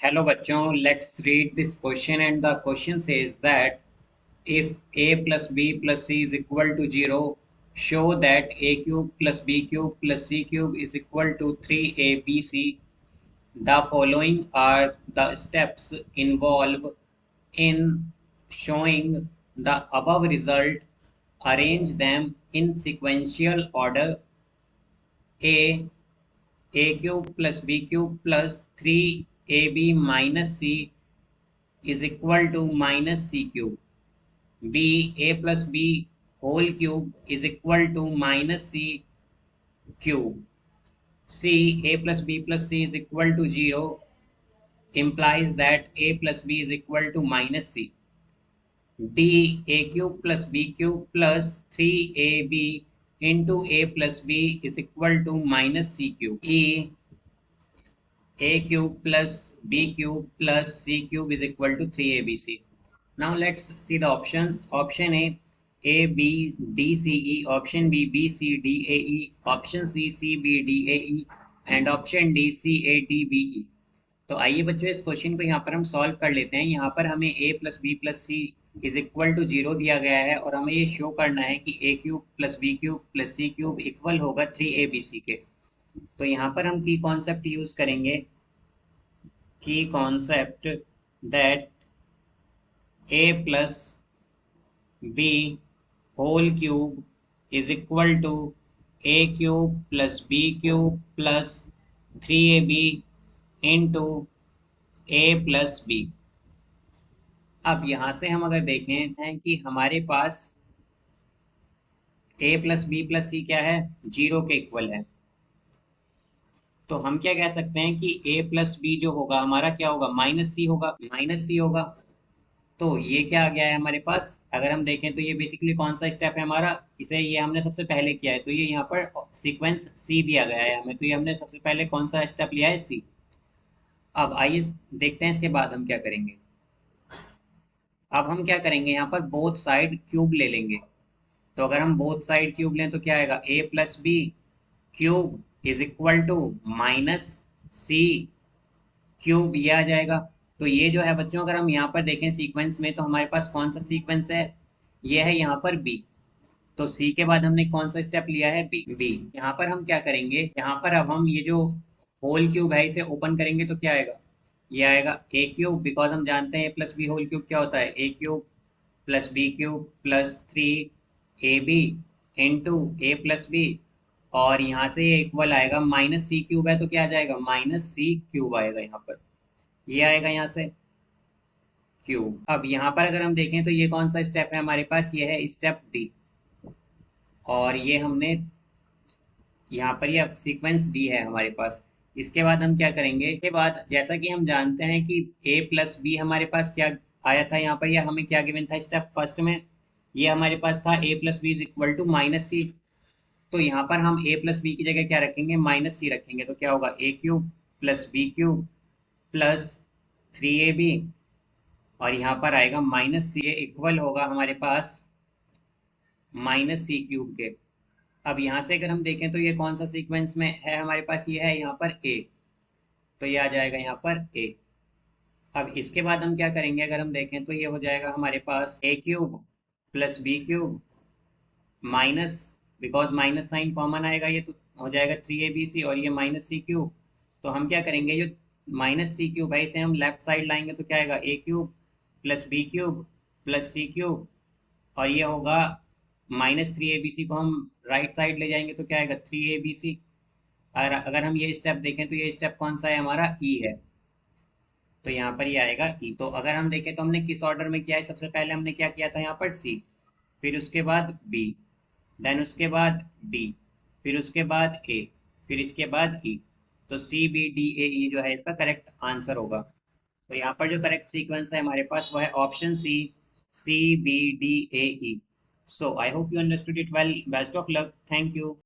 Hello bachchon, let's read this question, and the question says that if a plus b plus c is equal to 0, show that a cube plus b cube plus c cube is equal to 3abc. The following are the steps involved in showing the above result. Arrange them in sequential order. A cube plus b cube plus 3ab minus c is equal to minus c cube. B a plus b whole cube is equal to minus c cube. C a plus b plus c is equal to 0 implies that a plus b is equal to minus c. D a cube plus b cube plus 3ab into a plus b is equal to minus c cube. E a cube plus b cube plus c cube is equal to 3abc. Now let's see the options. Option A, B, D, C, E. Option B, B, C, D, A, E. Option C, C, B, D, A, E. And option D C A D B E. तो आइए बच्चों इस question को यहाँ पर हम solve कर लेते हैं. यहाँ पर हमें a plus b plus c is equal to 0 दिया गया है और हमें ये शो करना है कि a cube plus B cube plus c cube equal होगा 3abc के. तो यहाँ पर हम की कॉन्सेप्ट यूज करेंगे. की concept that a plus b whole cube is equal to a cube plus b cube plus 3ab into a plus b. अब यहां से हम अगर देखें हैं कि हमारे पास a प्लस बी प्लस सी क्या है, 0 के इक्वल है. तो हम क्या कह सकते हैं कि a प्लस बी जो होगा हमारा क्या होगा, माइनस सी होगा. माइनस सी होगा तो ये क्या आ गया है हमारे पास. अगर हम देखें तो ये बेसिकली कौन सा स्टेप है हमारा, इसे ये हमने सबसे पहले किया है. तो ये यहाँ पर सीक्वेंस सी दिया गया है हमें, तो ये हमने सबसे पहले कौन सा स्टेप लिया है, सी. अब आइए देखते हैं इसके बाद हम क्या करेंगे. अब हम क्या करेंगे, यहाँ पर बोथ साइड क्यूब ले लेंगे. तो अगर हम बोथ साइड क्यूब लें तो क्या आएगा, a plus B cube is equal to minus c cube, ये आ जाएगा. तो ये जो है बच्चों अगर हम यहाँ पर देखें सीक्वेंस में तो हमारे पास कौन सा सीक्वेंस है, ये है यहाँ पर बी. तो सी के बाद हमने कौन सा स्टेप लिया है, बी. यहाँ पर हम क्या करेंगे, यहाँ पर अब हम ये जो होल क्यूब है इसे ओपन करेंगे तो क्या आएगा, ये आएगा ए क्यूब. बिकॉज हम जानते हैं A plus B whole cube क्या होता है, A cube plus B cube plus 3ab into A plus B. और यहाँ से ये इक्वल आएगा माइनस सी क्यूब है तो क्या आ जाएगा, माइनस सी क्यूब आएगा यहाँ पर, ये आएगा यहाँ से क्यूब. अब यहाँ पर अगर हम देखें तो ये कौन सा स्टेप है हमारे पास, ये है स्टेप डी. और ये हमने यहाँ पर ये सीक्वेंस डी है हमारे पास. इसके बाद हम क्या करेंगे, इसके बाद जैसा कि हम जानते हैं कि a प्लस बी हमारे पास क्या आया था यहाँ पर, या हमें क्या गिवन था स्टेप फर्स्ट में, ये हमारे पास था a plus B is equal to minus C. तो यहाँ पर हम a प्लस बी की जगह क्या रखेंगे, माइनस सी रखेंगे. तो क्या होगा, a cube plus B cube plus 3ab और यहाँ पर आएगा माइनस सी, इक्वल होगा हमारे पास माइनस सी क्यूब के. अब यहाँ से अगर हम देखें तो ये कौन सा सीक्वेंस में है हमारे पास, ये है यहाँ पर a. तो ये आ जाएगा यहाँ पर a. अब इसके बाद हम क्या करेंगे, अगर हम देखें तो ये हो जाएगा हमारे पास a cube plus B cube minus, because minus sign common आएगा ये तो हो जाएगा 3abc और ये माइनस सी क्यूब. तो हम क्या करेंगे, जो माइनस सी क्यूब है इसे हम लेफ्ट साइड लाएंगे तो क्या आएगा, a cube plus B cube plus c cube और ये होगा माइनस 3abc को हम राइट साइड ले जाएंगे तो क्या आएगा 3abc. और अगर हम ये स्टेप देखें तो ये स्टेप कौन सा है हमारा, ई है. तो यहाँ पर ये आएगा ई. तो अगर हम देखें तो हमने किस ऑर्डर में किया है, सबसे पहले हमने क्या किया था यहाँ पर सी, फिर उसके बाद बी, देन उसके बाद डी, फिर उसके बाद ए, फिर इसके बाद ई. तो सी बी डी ए ई जो है इसका करेक्ट आंसर होगा. तो यहाँ पर जो करेक्ट सीक्वेंस है हमारे पास वो है option C, C B D A E. So I hope you understood it well. Best of luck. Thank you.